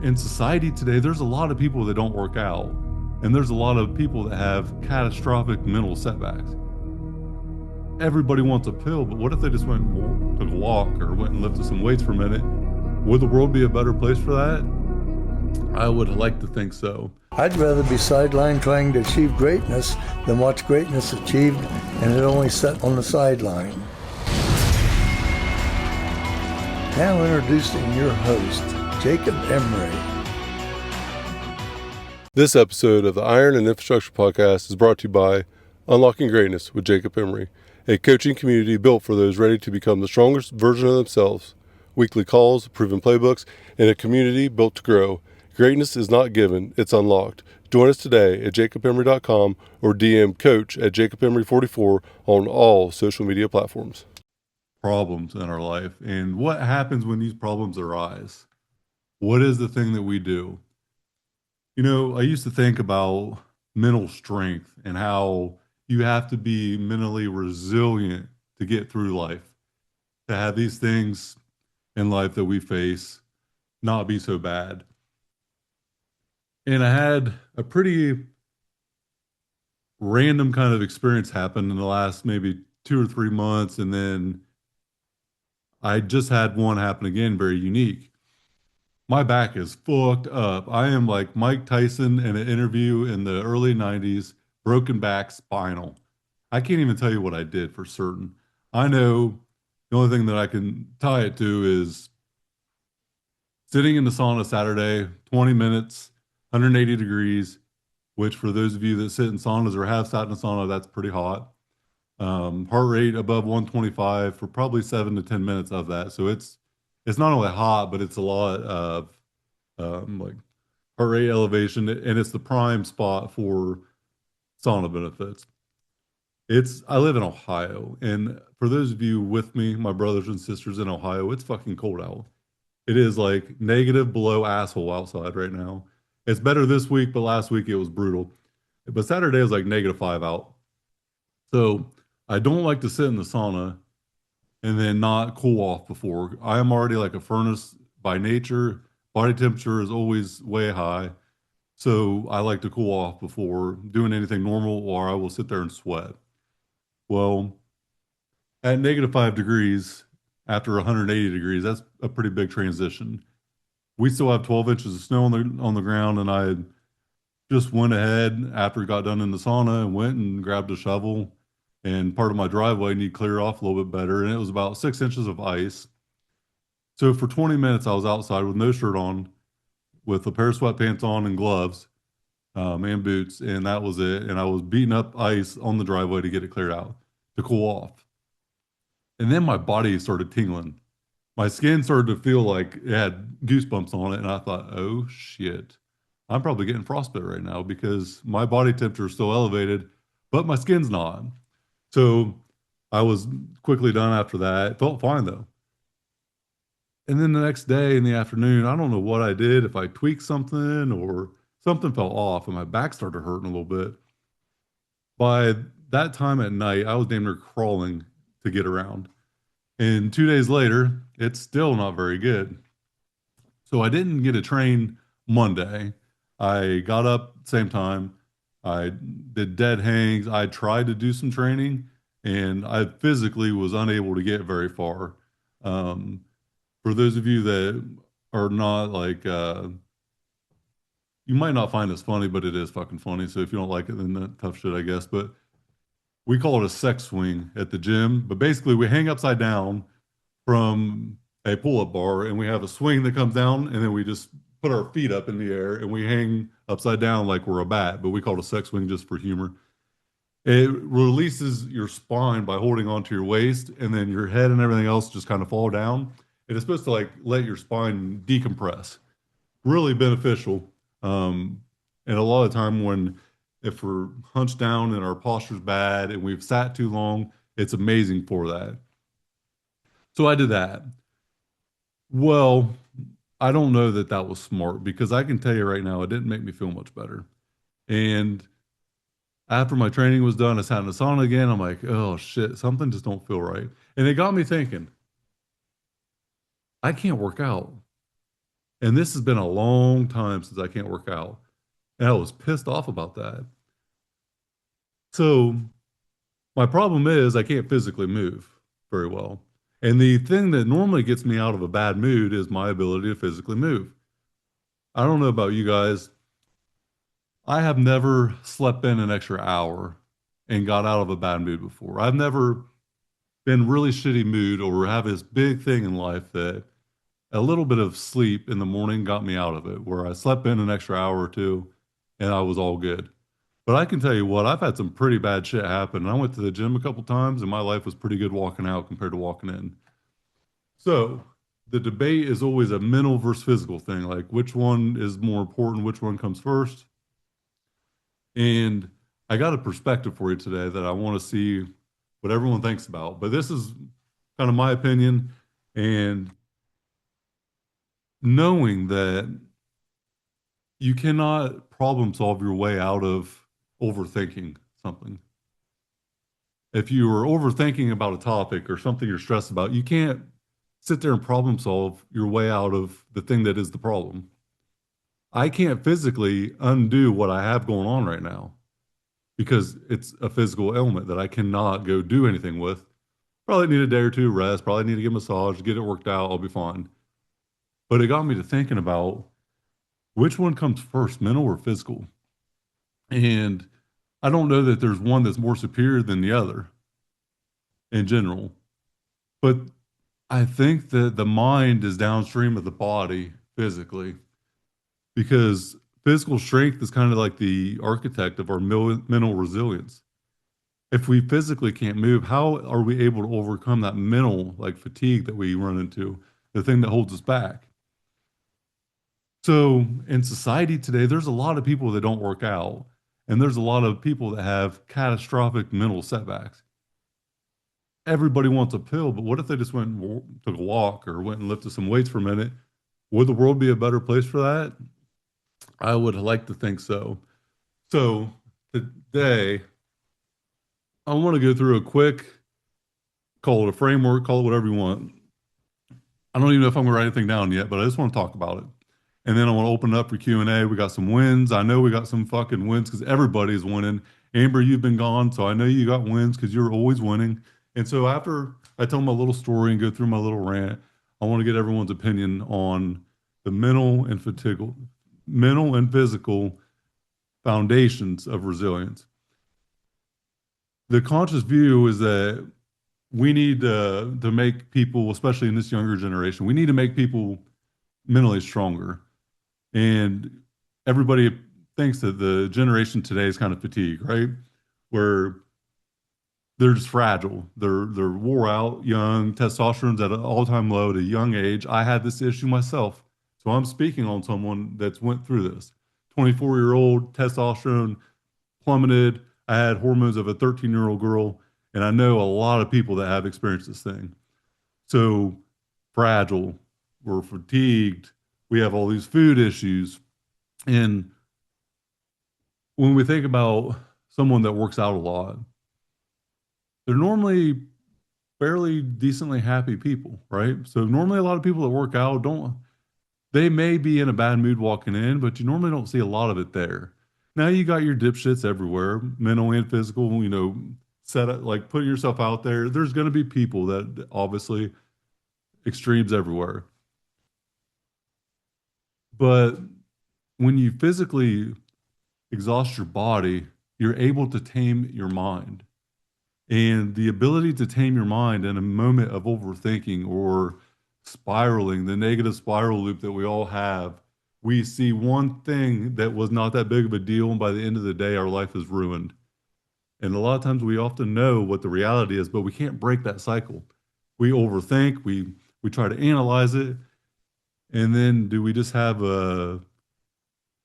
in society today, there's a lot of people that don't work out, and there's a lot of people that have catastrophic mental setbacks. Everybody wants a pill, but what if they just went and took a walk or went and lifted some weights for a minute? Would the world be a better place for that? I would like to think so. I'd rather be sidelined trying to achieve greatness than watch greatness achieved and it only set on the sideline. Now introducing your host, Jacob Emery. This episode of the Iron and Infrastructure Podcast is brought to you by Unlocking Greatness with Jacob Emery, a coaching community built for those ready to become the strongest version of themselves. Weekly calls, proven playbooks, and a community built to grow. Greatness is not given, it's unlocked. Join us today at jacobemery.com or DM coach at jacobemery44 on all social media platforms. Problems in our life, and what happens when these problems arise? What is the thing that we do? You know, I used to think about mental strength and how you have to be mentally resilient to get through life, to have these things in life that we face not be so bad. And I had a pretty random kind of experience happen in the last maybe 2 or 3 months. And then I just had one happen again, very unique. My back is fucked up. I am like Mike Tyson in an interview in the early 90s, broken back, spinal. I can't even tell you what I did for certain. I know the only thing that I can tie it to is sitting in the sauna Saturday, 20 minutes, 180 degrees, which for those of you that sit in saunas or have sat in a sauna, that's pretty hot. Heart rate above 125 for probably 7 to 10 minutes of that. So it's not only hot, but it's a lot of like heart rate elevation, and it's the prime spot for sauna benefits. I live in Ohio, and for those of you with me, my brothers and sisters in Ohio, it's fucking cold out. It is like negative below asshole outside right now. It's better this week, but last week it was brutal. But Saturday was like -5 out. So I don't like to sit in the sauna and then not cool off before. I am already like a furnace by nature. Body temperature is always way high. So I like to cool off before doing anything normal, or I will sit there and sweat. Well, at -5 degrees, after 180 degrees, that's a pretty big transition. We still have 12 inches of snow on the ground, and I just went ahead after it got done in the sauna and went and grabbed a shovel, and part of my driveway need to clear off a little bit better, and it was about 6 inches of ice. So for 20 minutes, I was outside with no shirt on, with a pair of sweatpants on and gloves and boots, and that was it. And I was beating up ice on the driveway to get it cleared out, to cool off. And then my body started tingling. My skin started to feel like it had goosebumps on it, and I thought, oh shit, I'm probably getting frostbite right now because my body temperature is still elevated, but my skin's not. So I was quickly done after that. It felt fine though. And then the next day in the afternoon, I don't know what I did, if I tweaked something or something fell off and my back started hurting a little bit. By that time at night, I was damn near crawling to get around. And 2 days later, it's still not very good. So I didn't get a train Monday. I got up same time. I did dead hangs. I tried to do some training, and I physically was unable to get very far. For those of you that are not like, you might not find this funny, but it is fucking funny. So if you don't like it, then that's tough shit, I guess. But we call it a sex swing at the gym. But basically, we hang upside down from a pull-up bar, and we have a swing that comes down, and then we just put our feet up in the air, and we hang upside down like we're a bat, but we call it a sex swing just for humor. It releases your spine by holding onto your waist, and then your head and everything else just kind of fall down. It is supposed to like let your spine decompress. Really beneficial. And a lot of time if we're hunched down and our posture's bad and we've sat too long, it's amazing for that. So I did that. Well, I don't know that that was smart, because I can tell you right now, it didn't make me feel much better. And after my training was done, I sat in the sauna again. I'm like, oh shit, something just don't feel right. And it got me thinking, I can't work out. And this has been a long time since I can't work out. And I was pissed off about that. So my problem is I can't physically move very well. And the thing that normally gets me out of a bad mood is my ability to physically move. I don't know about you guys. I have never slept in an extra hour and got out of a bad mood before. I've never been really shitty mood or have this big thing in life that a little bit of sleep in the morning got me out of it, where I slept in an extra hour or two and I was all good. But I can tell you what, I've had some pretty bad shit happen. I went to the gym a couple times and my life was pretty good walking out compared to walking in. So the debate is always a mental versus physical thing. Like which one is more important, which one comes first. And I got a perspective for you today that I want to see what everyone thinks about. But this is kind of my opinion. And knowing that you cannot problem solve your way out of overthinking something. If you are overthinking about a topic or something you're stressed about, you can't sit there and problem solve your way out of the thing that is the problem. I can't physically undo what I have going on right now because it's a physical ailment that I cannot go do anything with. Probably need a day or two rest, probably need to get a massage, get it worked out, I'll be fine. But it got me to thinking about which one comes first, mental or physical? And I don't know that there's one that's more superior than the other in general. But I think that the mind is downstream of the body physically because physical strength is kind of like the architect of our mental resilience. If we physically can't move, how are we able to overcome that mental like fatigue that we run into, the thing that holds us back? So in society today, there's a lot of people that don't work out, and there's a lot of people that have catastrophic mental setbacks. Everybody wants a pill, but what if they just went and took a walk or went and lifted some weights for a minute? Would the world be a better place for that? I would like to think so. So today, I want to go through a quick, call it a framework, call it whatever you want. I don't even know if I'm going to write anything down yet, but I just want to talk about it. And then I want to open it up for Q&A. We got some wins. I know we got some fucking wins because everybody's winning. Amber, you've been gone, so I know you got wins because you're always winning. And so after I tell my little story and go through my little rant, I want to get everyone's opinion on the mental and physical foundations of resilience. The conscious view is that we need to make people, especially in this younger generation, we need to make people mentally stronger. And everybody thinks that the generation today is kind of fatigued, right? Where they're just fragile. They're wore out, young, testosterone's at an all-time low at a young age. I had this issue myself. So I'm speaking on someone that's went through this. 24-year-old testosterone plummeted. I had hormones of a 13-year-old girl, and I know a lot of people that have experienced this thing. So fragile, we're fatigued, we have all these food issues. And when we think about someone that works out a lot, they're normally fairly decently happy people, right? So normally a lot of people that work out don't, they may be in a bad mood walking in, but you normally don't see a lot of it there. Now you got your dipshits everywhere, mental and physical, set up, like putting yourself out there. There's going to be people that obviously extremes everywhere. But when you physically exhaust your body, you're able to tame your mind. And the ability to tame your mind in a moment of overthinking or spiraling, the negative spiral loop that we all have, we see one thing that was not that big of a deal, and by the end of the day, our life is ruined. And a lot of times we often know what the reality is, but we can't break that cycle. We overthink, we try to analyze it, and then do we just have a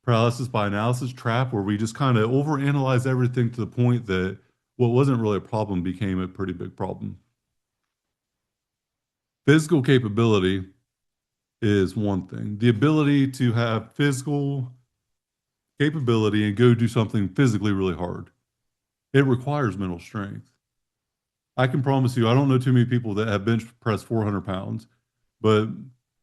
paralysis by analysis trap where we just kind of overanalyze everything to the point that what wasn't really a problem became a pretty big problem. Physical capability is one thing. The ability to have physical capability and go do something physically really hard. It requires mental strength. I can promise you, I don't know too many people that have bench pressed 400 pounds, but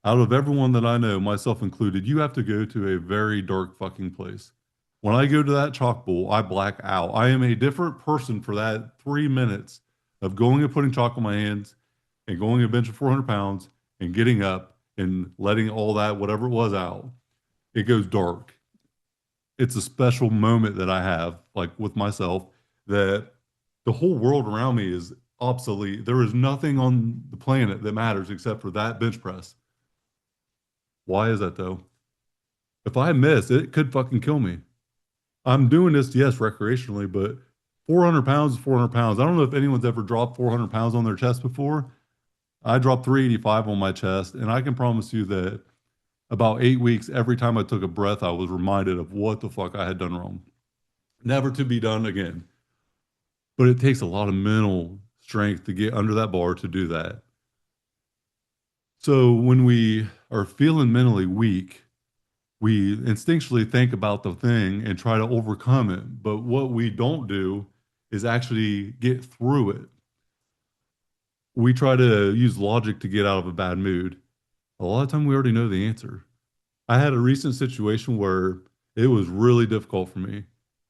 Out of everyone that I know, myself included, you have to go to a very dark fucking place. When I go to that chalk bowl, I black out. I am a different person for that 3 minutes of going and putting chalk on my hands and going a bench of 400 pounds and getting up and letting all that, whatever it was, out. It goes dark. It's a special moment that I have, like with myself, that the whole world around me is obsolete. There is nothing on the planet that matters except for that bench press. Why is that though? If I miss, it could fucking kill me. I'm doing this, yes, recreationally, but 400 pounds is 400 pounds. I don't know if anyone's ever dropped 400 pounds on their chest before. I dropped 385 on my chest, and I can promise you that about 8 weeks, every time I took a breath, I was reminded of what the fuck I had done wrong. Never to be done again. But it takes a lot of mental strength to get under that bar to do that. So when we are feeling mentally weak, we instinctually think about the thing and try to overcome it. But what we don't do is actually get through it. We try to use logic to get out of a bad mood. A lot of time we already know the answer. I had a recent situation where it was really difficult for me.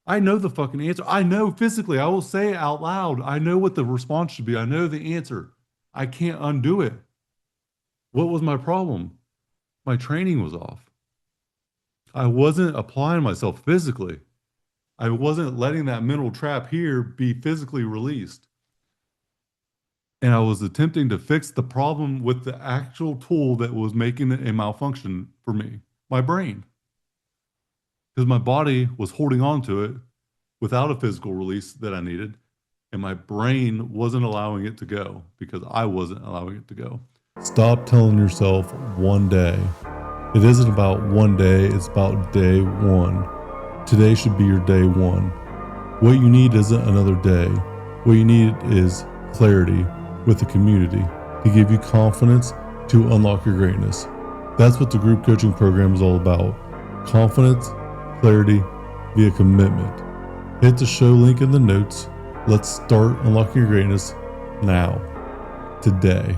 I know the fucking answer. I know physically. I will say it out loud. I know what the response should be. I know the answer. I can't undo it. What was my problem? My training was off. I wasn't applying myself physically. I wasn't letting that mental trap here be physically released. And I was attempting to fix the problem with the actual tool that was making it a malfunction for me, my brain. Because my body was holding on to it without a physical release that I needed. And my brain wasn't allowing it to go because I wasn't allowing it to go. Stop telling yourself one day. It isn't about one day, it's about day one. Today should be your day one. What you need isn't another day. What you need is clarity with the community to give you confidence to unlock your greatness. That's what the group coaching program is all about. Confidence, clarity, via commitment. Hit the show link in the notes. Let's start unlocking your greatness now, today.